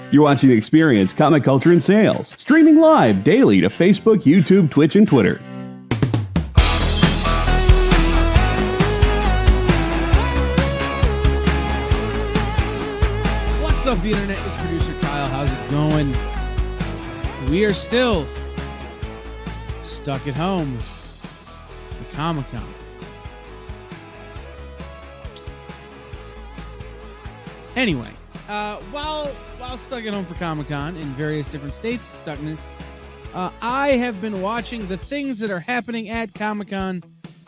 You're watching The Experience, Comic Culture and Sales, streaming live daily to Facebook, YouTube, Twitch, and Twitter. What's up, the internet? It's producer Kyle. How's it going? We are still stuck at home for Comic-Con. Anyway, while stuck at home for Comic-Con in various different states of stuckness, I have been watching the things that are happening at Comic-Con,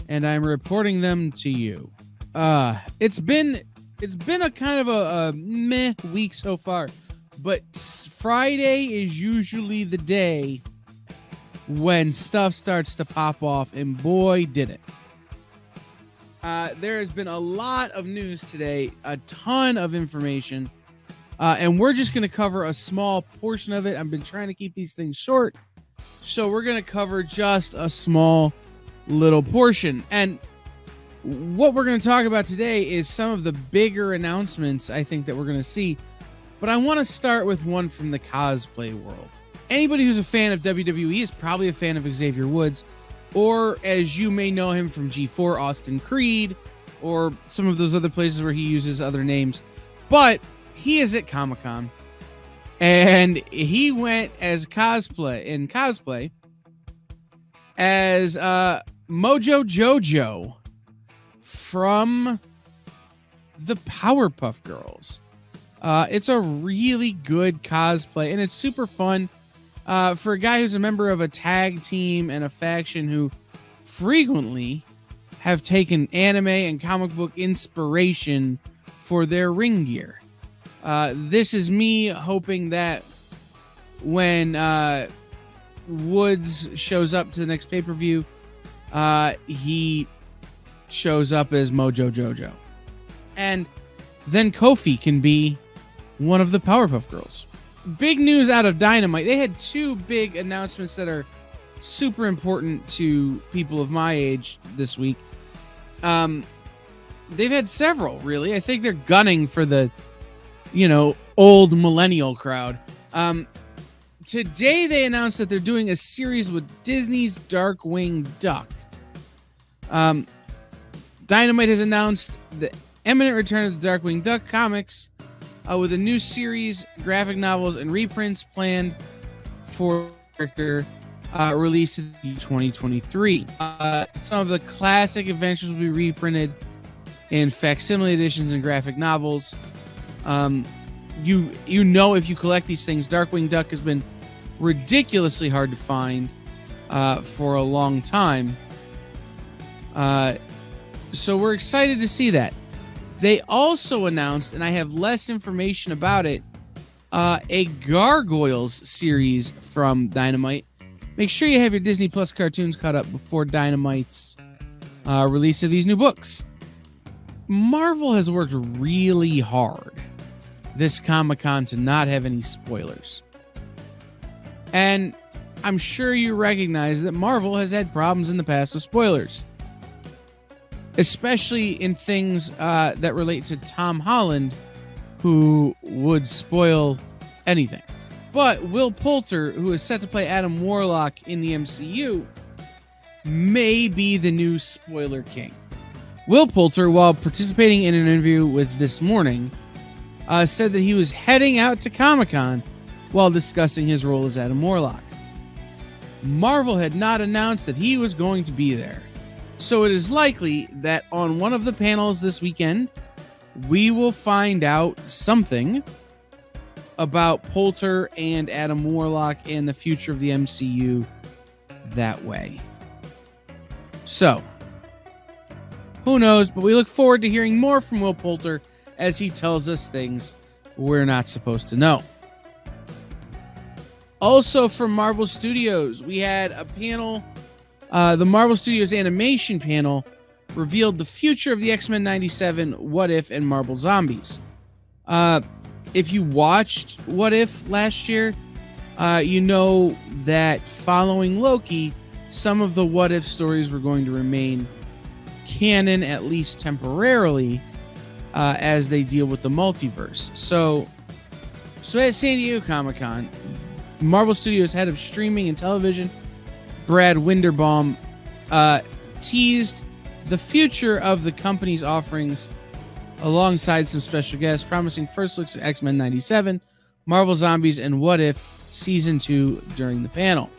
and I'm reporting them to you. It's been a kind of a meh week so far, but Friday is usually the day when stuff starts to pop off, and boy, did it. There has been a lot of news today, a ton of information, and we're just going to cover a small portion of it. I've been trying to keep these things short, so we're going to cover just a small little portion. And what we're going to talk about today is some of the bigger announcements I think that we're going to see, but I want to start with one from the cosplay world. Anybody who's a fan of WWE is probably a fan of Xavier Woods, or as you may know him from G4, Austin Creed, or some of those other places where he uses other names. But he is at Comic-Con, and he went as cosplay as Mojo Jojo from the Powerpuff Girls. It's a really good cosplay, and it's super fun. For a guy who's a member of a tag team and a faction who frequently have taken anime and comic book inspiration for their ring gear. This is me hoping that when Woods shows up to the next pay-per-view, he shows up as Mojo Jojo. And then Kofi can be one of the Powerpuff Girls. Big news out of Dynamite. They had two big announcements that are super important to people of my age this week. They've had several, really. I think they're gunning for the, old millennial crowd. Today they announced that they're doing a series with Disney's Darkwing Duck. Dynamite has announced the imminent return of the Darkwing Duck comics, with a new series, graphic novels, and reprints planned for character released in 2023. Some of the classic adventures will be reprinted in facsimile editions and graphic novels. If you collect these things, Darkwing Duck has been ridiculously hard to find for a long time. So we're excited to see that. They also announced, and I have less information about it, a Gargoyles series from Dynamite. Make sure you have your Disney Plus cartoons caught up before Dynamite's release of these new books. Marvel has worked really hard this Comic-Con to not have any spoilers. And I'm sure you recognize that Marvel has had problems in the past with spoilers, especially in things that relate to Tom Holland, who would spoil anything. But Will Poulter, who is set to play Adam Warlock in the MCU, may be the new spoiler king. Will Poulter, while participating in an interview with This Morning, said that he was heading out to Comic-Con while discussing his role as Adam Warlock. Marvel had not announced that he was going to be there. So it is likely that on one of the panels this weekend, we will find out something about Poulter and Adam Warlock and the future of the MCU that way. So, who knows, but we look forward to hearing more from Will Poulter as he tells us things we're not supposed to know. Also from Marvel Studios, we had a panel. The Marvel Studios animation panel revealed the future of the X-Men 97, What If, and Marvel Zombies. If you watched What If last year, you know that following Loki, some of the What If stories were going to remain canon, at least temporarily, as they deal with the multiverse. So So at San Diego Comic-Con, Marvel Studios head of streaming and television, Brad Winderbaum, teased the future of the company's offerings alongside some special guests, promising first looks at X-Men 97, Marvel Zombies, and What If Season 2 during the panel.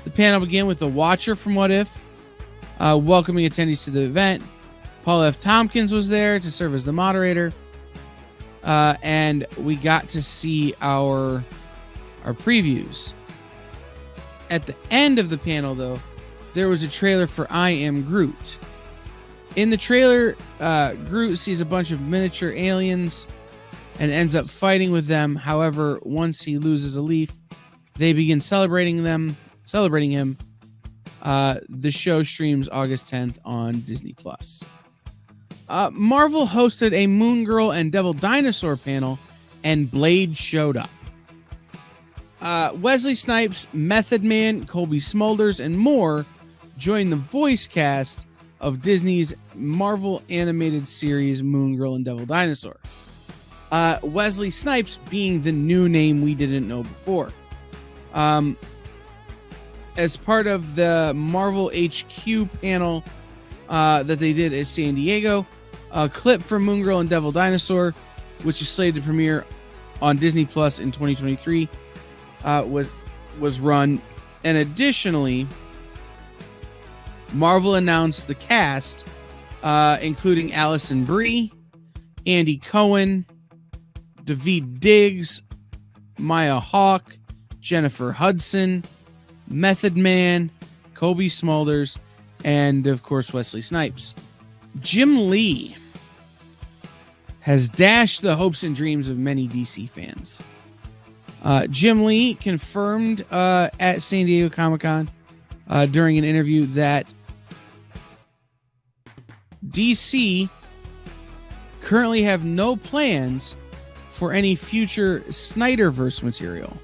The panel began with the Watcher from What If, welcoming attendees to the event. Paul F. Tompkins was there to serve as the moderator, and we got to see our previews. At the end of the panel, though, there was a trailer for I Am Groot. In the trailer, Groot sees a bunch of miniature aliens and ends up fighting with them. However, once he loses a leaf, they begin celebrating him. The show streams August 10th on Disney+. Marvel hosted a Moon Girl and Devil Dinosaur panel, and Blade showed up. Wesley Snipes, Method Man, Colby Smulders, and more joined the voice cast of Disney's Marvel animated series Moon Girl and Devil Dinosaur. Wesley Snipes being the new name we didn't know before. As part of the Marvel HQ panel that they did at San Diego, a clip from Moon Girl and Devil Dinosaur, which is slated to premiere on Disney Plus in 2023, was run. And additionally, Marvel announced the cast, including Allison Brie, Andy Cohen, Daveed Diggs, Maya Hawke, Jennifer Hudson, Method Man, Colby Smulders, and of course Wesley Snipes. Jim Lee has dashed the hopes and dreams of many DC fans. Jim Lee confirmed at San Diego Comic-Con during an interview that DC currently have no plans for any future Snyderverse material.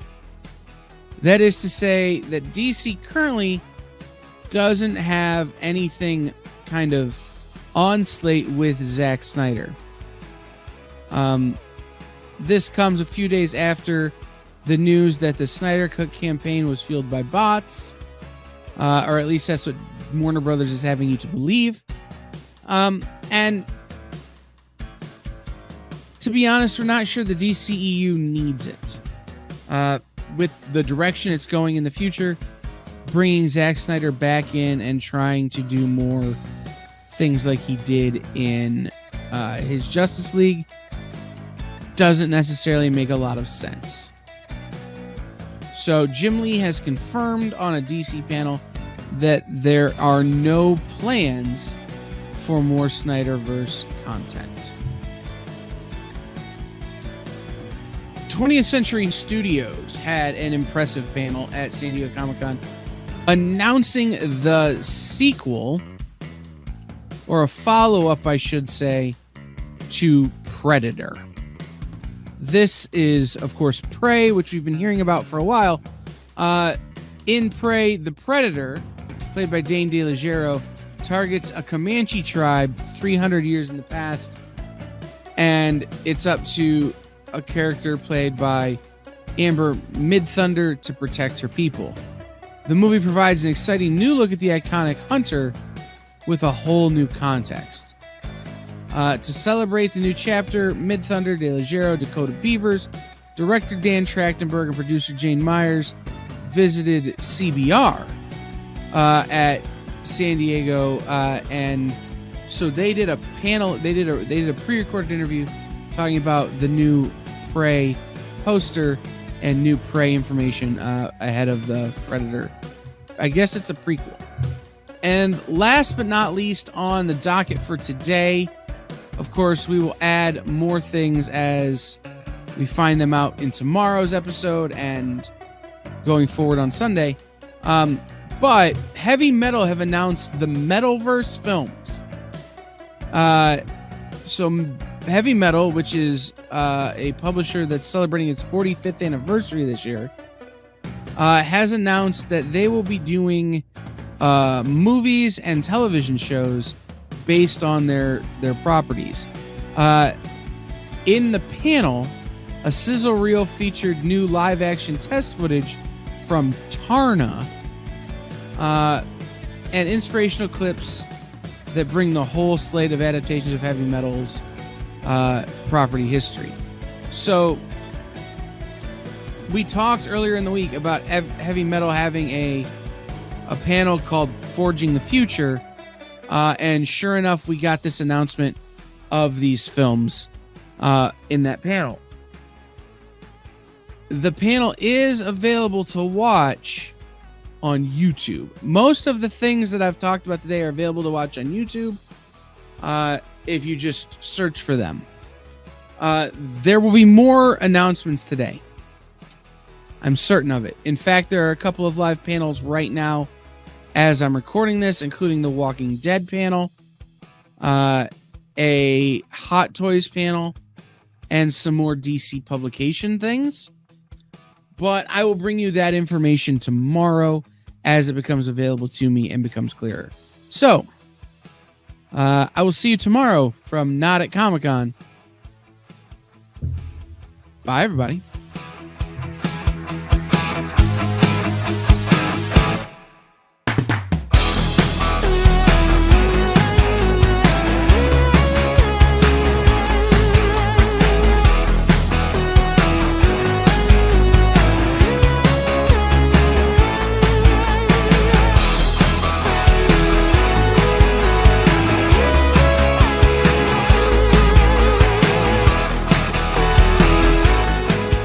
That is to say that DC currently doesn't have anything kind of on slate with Zack Snyder. This comes a few days after the news that the Snyder Cut campaign was fueled by bots, or at least that's what Warner Brothers is having you to believe. And to be honest, we're not sure the DCEU needs it. With the direction it's going in the future, bringing Zack Snyder back in and trying to do more things like he did in his Justice League doesn't necessarily make a lot of sense. So Jim Lee has confirmed on a DC panel that there are no plans for more Snyderverse content. 20th Century Studios had an impressive panel at San Diego Comic-Con announcing the sequel, or a follow-up, I should say, to Predator. This is, of course, Prey, which we've been hearing about for a while. In Prey, the Predator, played by Dane DeLaGero, targets a Comanche tribe 300 years in the past, and it's up to a character played by Amber Midthunder to protect her people. The movie provides an exciting new look at the iconic hunter with a whole new context. To celebrate the new chapter, Midthunder, DeLaGero, Dakota Beavers, director Dan Trachtenberg, and producer Jane Myers visited CBR at San Diego, and so they did a panel. They did a pre-recorded interview talking about the new Prey poster and new Prey information ahead of the Predator. I guess it's a prequel. And last but not least on the docket for today, of course, we will add more things as we find them out in tomorrow's episode and going forward on Sunday. But Heavy Metal have announced the Metalverse films. So Heavy Metal, which is a publisher that's celebrating its 45th anniversary this year, has announced that they will be doing movies and television shows based on their properties. In the panel, A sizzle reel featured new live-action test footage from Tarna, and inspirational clips that bring the whole slate of adaptations of heavy metal's property history. So, we talked earlier in the week about heavy metal having a panel called Forging the Future, and sure enough, we got this announcement of these films in that panel. The panel is available to watch on YouTube. Most of the things that I've talked about today are available to watch on YouTube if you just search for them. There will be more announcements today. I'm certain of it. In fact, there are a couple of live panels right now as I'm recording this, including the Walking Dead panel, a Hot Toys panel, and some more DC publication things. But I will bring you that information tomorrow as it becomes available to me and becomes clearer. So, I will see you tomorrow from Not at Comic-Con. Bye, everybody.